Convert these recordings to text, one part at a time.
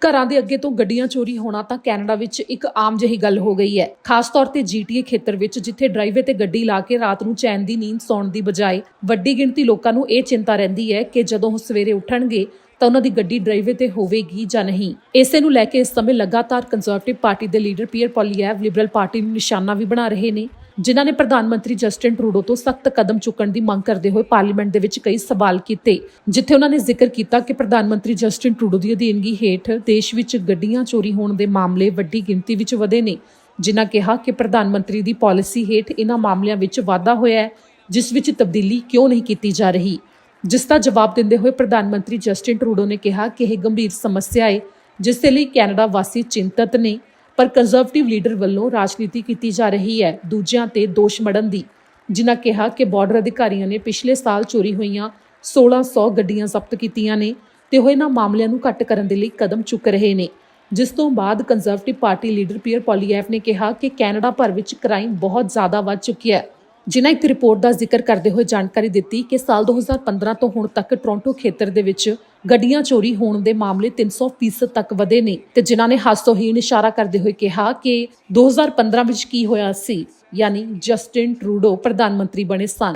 ਘਰਾਂ ਦੇ ਅੱਗੇ ਤੋਂ ਗੱਡੀਆਂ ਚੋਰੀ ਹੋਣਾ ਤਾਂ ਕੈਨੇਡਾ ਵਿੱਚ ਇੱਕ ਆਮ ਜਿਹੀ ਗੱਲ ਹੋ ਗਈ ਹੈ। ਖਾਸ ਤੌਰ ਤੇ GTA ਖੇਤਰ ਵਿੱਚ, ਜਿੱਥੇ ਡਰਾਈਵੇ ਤੇ ਗੱਡੀ ਲਾ ਕੇ ਰਾਤ ਨੂੰ ਚੈਨ ਦੀ ਨੀਂਦ ਸੌਣ ਦੀ ਬਜਾਏ ਵੱਡੀ ਗਿਣਤੀ ਲੋਕਾਂ ਨੂੰ ਇਹ ਚਿੰਤਾ ਰਹਿੰਦੀ ਹੈ ਕਿ ਜਦੋਂ ਉਹ ਸਵੇਰੇ ਉੱਠਣਗੇ ਤਾਂ ਉਹਨਾਂ ਦੀ ਗੱਡੀ ਡਰਾਈਵੇ ਤੇ ਹੋਵੇਗੀ ਜਾਂ ਨਹੀਂ। ਇਸੇ ਨੂੰ ਲੈ ਕੇ ਇਸ ਸਮੇਂ ਲਗਾਤਾਰ ਕੰਜ਼ਰਵੇਟਿਵ ਪਾਰਟੀ ਦੇ ਲੀਡਰ ਪੀਅਰ ਪੋਲੀਐਵ ਲਿਬਰਲ ਪਾਰਟੀ ਨੂੰ ਨਿਸ਼ਾਨਾ ਵੀ ਬਣਾ ਰਹੇ ਨੇ, ਜਿਨ੍ਹਾਂ ਨੇ ਪ੍ਰਧਾਨ ਮੰਤਰੀ ਜਸਟਿਨ ਟਰੂਡੋ ਤੋਂ ਸਖਤ ਕਦਮ ਚੁੱਕਣ ਦੀ ਮੰਗ ਕਰਦੇ ਹੋਏ ਪਾਰਲੀਮੈਂਟ ਦੇ ਵਿੱਚ ਕਈ ਸਵਾਲ ਕੀਤੇ, ਜਿੱਥੇ ਉਹਨਾਂ ਨੇ ਜ਼ਿਕਰ ਕੀਤਾ ਕਿ ਪ੍ਰਧਾਨ ਮੰਤਰੀ ਜਸਟਿਨ ਟਰੂਡੋ ਦੀ ਅਧੀਨਗੀ ਹੇਠ ਦੇਸ਼ ਵਿੱਚ ਗੱਡੀਆਂ ਚੋਰੀ ਹੋਣ ਦੇ ਮਾਮਲੇ ਵੱਡੀ ਗਿਣਤੀ ਵਿੱਚ ਵਧੇ ਨੇ। ਜਿਨ੍ਹਾਂ ਕਿਹਾ ਕਿ ਪ੍ਰਧਾਨ ਮੰਤਰੀ ਦੀ ਪਾਲਿਸੀ ਹੇਠ ਇਹਨਾਂ ਮਾਮਲਿਆਂ ਵਿੱਚ ਵਾਧਾ ਹੋਇਆ ਹੈ, ਜਿਸ ਵਿੱਚ ਤਬਦੀਲੀ ਕਿਉਂ ਨਹੀਂ ਕੀਤੀ ਜਾ ਰਹੀ। ਜਿਸ ਦਾ ਜਵਾਬ ਦਿੰਦੇ ਹੋਏ ਪ੍ਰਧਾਨ ਮੰਤਰੀ ਜਸਟਿਨ ਟਰੂਡੋ ਨੇ ਕਿਹਾ ਕਿ ਇਹ ਗੰਭੀਰ ਸਮੱਸਿਆ ਹੈ, ਜਿਸ ਦੇ ਲਈ ਕੈਨੇਡਾ ਵਾਸੀ ਚਿੰਤਤ ਨੇ, ਪਰ ਕੰਜ਼ਰਵੇਟਿਵ ਲੀਡਰ ਵੱਲੋਂ ਰਾਜਨੀਤੀ ਕੀਤੀ ਜਾ ਰਹੀ ਹੈ ਦੂਜਿਆਂ ਤੇ ਦੋਸ਼ ਮੜਨ ਦੀ। ਜਿਨ੍ਹਾਂ ਕਿਹਾ ਕਿ ਬਾਰਡਰ ਅਧਿਕਾਰੀਆਂ ਨੇ ਪਿਛਲੇ ਸਾਲ ਚੋਰੀ ਹੋਈਆਂ 1600 ਗੱਡੀਆਂ ਜ਼ਬਤ ਕੀਤੀਆਂ ਨੇ ਤੇ ਉਹ ਇਹਨਾਂ ਮਾਮਲਿਆਂ ਨੂੰ ਘੱਟ ਕਰਨ ਦੇ ਲਈ ਕਦਮ ਚੁੱਕ ਰਹੇ ਨੇ। ਜਿਸ ਤੋਂ ਬਾਅਦ ਕੰਜ਼ਰਵੇਟਿਵ ਪਾਰਟੀ ਲੀਡਰ ਪੀਅਰ ਪੋਲੀਐਵ ਨੇ ਕਿਹਾ ਕਿ ਕੈਨੇਡਾ ਭਰ ਵਿੱਚ ਕ੍ਰਾਈਮ ਬਹੁਤ ਜ਼ਿਆਦਾ ਵੱਧ ਚੁੱਕਿਆ ਹੈ। ਜਿਨ੍ਹਾਂ ਇੱਕ ਰਿਪੋਰਟ ਦਾ ਜ਼ਿਕਰ ਕਰਦੇ ਹੋਏ ਜਾਣਕਾਰੀ ਦਿੱਤੀ ਕਿ ਸਾਲ 2015 ਤੋਂ ਹੁਣ ਤੱਕ ਟੋਰਾਂਟੋ ਖੇਤਰ ਦੇ ਵਿੱਚ ਗੱਡੀਆਂ ਚੋਰੀ ਹੋਣ ਦੇ ਮਾਮਲੇ 300% ਤੱਕ ਵਧੇ ਨੇ। ਤੇ ਜਿਨ੍ਹਾਂ ਨੇ ਹਾਸੋਹੀਣ ਇਸ਼ਾਰਾ ਕਰਦੇ ਹੋਏ ਕਿਹਾ ਕਿ 2015 ਵਿੱਚ ਕੀ ਹੋਇਆ ਸੀ, ਯਾਨੀ ਜਸਟਿਨ ਟਰੂਡੋ ਪ੍ਰਧਾਨ ਮੰਤਰੀ ਬਣੇ ਸਨ।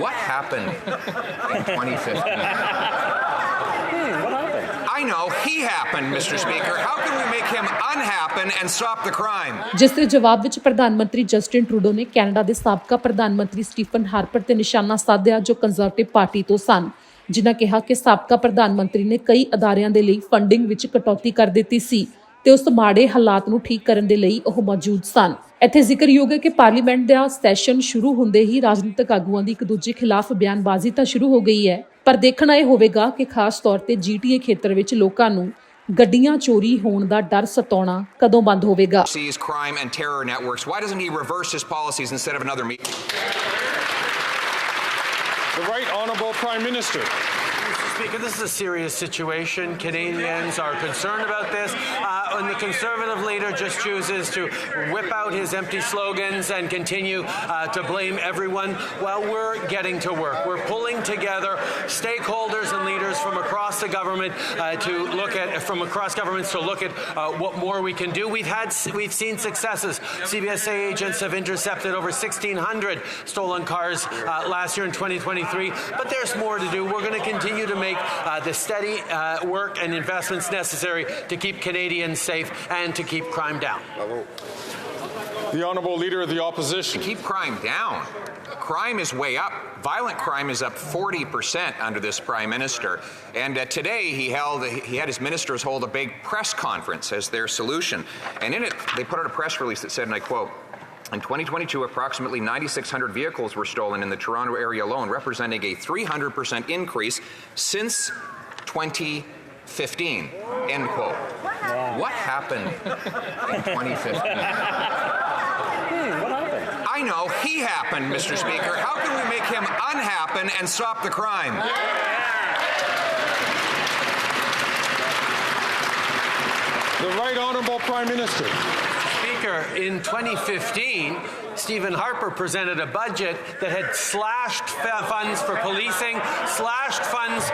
What happened in 2015? I know he happened, Mr. Speaker. How can we make him unhappen and stop the crime? ਜਿਸ ਦੇ ਜਵਾਬ ਵਿੱਚ ਪ੍ਰਧਾਨ ਮੰਤਰੀ ਜਸਟਿਨ ਟਰੂਡੋ ਨੇ ਕੈਨੇਡਾ ਦੇ ਸਾਬਕਾ ਪ੍ਰਧਾਨ ਮੰਤਰੀ ਸਟੀਫਨ ਹਾਰਪਰ ਤੇ ਨਿਸ਼ਾਨਾ ਸਾਧਿਆ, ਜੋ ਕੰਜ਼ਰਵੇਟਿਵ ਪਾਰਟੀ ਤੋਂ ਸਨ। ਜਿਨ੍ਹਾਂ ਕਿਹਾ ਕਿ ਸਾਬਕਾ ਪ੍ਰਧਾਨ ਮੰਤਰੀ ਨੇ ਕਈ ਅਦਾਰਿਆਂ ਦੇ ਲਈ ਫੰਡਿੰਗ ਵਿੱਚ ਕਟੌਤੀ ਕਰ ਦਿੱਤੀ ਸੀ ਤੇ ਉਸ ਮਾੜੇ ਹਾਲਾਤ ਨੂੰ ਠੀਕ ਕਰਨ ਦੇ ਲਈ ਉਹ ਮੌਜੂਦ ਸਨ। ਇੱਥੇ ਜ਼ਿਕਰਯੋਗ ਹੈ ਕਿ ਪਾਰਲੀਮੈਂਟ ਦਾ ਸੈਸ਼ਨ ਸ਼ੁਰੂ ਹੁੰਦੇ ਹੀ ਰਾਜਨੀਤਿਕ ਆਗੂਆਂ ਦੀ ਇੱਕ ਦੂਜੇ ਖਿਲਾਫ ਬਿਆਨਬਾਜ਼ੀ ਤਾਂ ਸ਼ੁਰੂ ਹੋ ਗਈ ਹੈ, ਪਰ ਦੇਖਣਾ ਇਹ ਹੋਵੇਗਾ ਕਿ ਖਾਸ ਤੌਰ ਤੇ GTA ਖੇਤਰ ਵਿੱਚ ਲੋਕਾਂ ਨੂੰ ਗੱਡੀਆਂ ਚੋਰੀ ਹੋਣ ਦਾ ਡਰ ਸਤਾਉਣਾ ਕਦੋਂ ਬੰਦ ਹੋਵੇਗਾ। The Right Honourable Prime Minister. Mr. Speaker, this is a serious situation. Canadians are concerned about this. And the Conservative leader just chooses to whip out his empty slogans and continue to blame everyone while we're getting to work. We're pulling together stakeholders and leaders from across the government from across governments to look at what more we can do. We've seen successes. CBSA agents have intercepted over 1,600 stolen cars last year in 2023, but there's more to do. We're going to continue to make the steady work and investments necessary to keep Canadians safe and to keep crime down. The Honourable Leader of the Opposition. To keep crime down. Crime is way up. Violent crime is up 40% under this Prime Minister. And today he had his ministers hold a big press conference as their solution. And in it, they put out a press release that said, and I quote, "In 2022, approximately 9,600 vehicles were stolen in the Toronto area alone, representing a 300% increase since 2015. End quote. Wow. What happened in 2015? I know he happened, Mr. Speaker. How can we make him unhappen and stop the crime? The Right Honourable Prime Minister. Speaker, in 2015, Stephen Harper presented a budget that had slashed funds for policing, slashed funds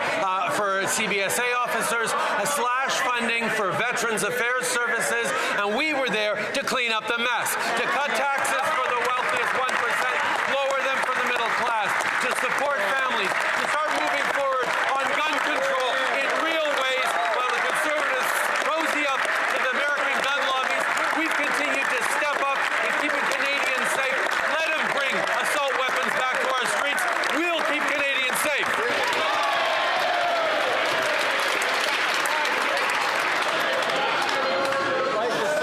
for CBSA officers, slashed funding for Veterans Affairs Services, and we were there to clean up the mess, to cut taxes for the wealthiest 1%, lower them for the middle class, to support families, to start moving forward on gun control in real ways while the Conservatives cozy up to the American gun lobbies. We've continued to step up and keep Canadians safe. Let them bring assault weapons back to our streets. We'll keep Canadians safe.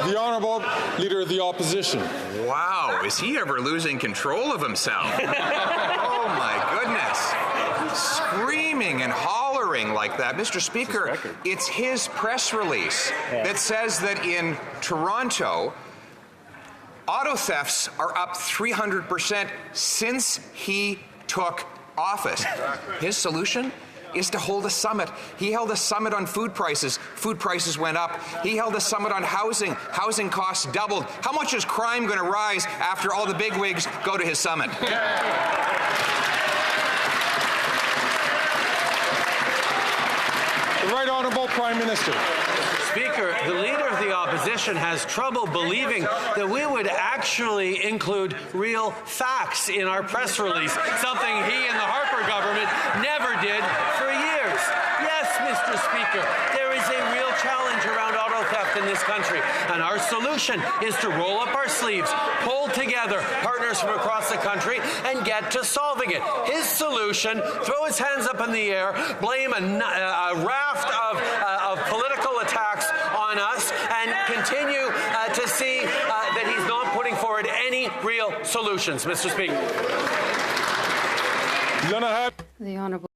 The Honourable Leader of the Opposition. Wow, is he ever losing control of himself? Oh my goodness. Screaming and hollering like that. Mr. Speaker, it's his press release that says that in Toronto, auto thefts are up 300% since he took office. His solution is to hold a summit. He held a summit on food prices. Food prices went up. He held a summit on housing. Housing costs doubled. How much is crime going to rise after all the bigwigs go to his summit? The Right Honourable Prime Minister. Speaker, the Leader of the Opposition has trouble believing that we would actually include real facts in our press release, something he and the Harper government never did for years. Yes, Mr. Speaker, there is a real challenge around auto theft in this country, and our solution is to roll up our sleeves, pull together partners from across the country, and get to solving it. His solution, throw his hands up in the air, blame a raft of political attacks on us, and continue to see that he's not putting forward any real solutions, Mr. Speaker. You're gonna have The Honourable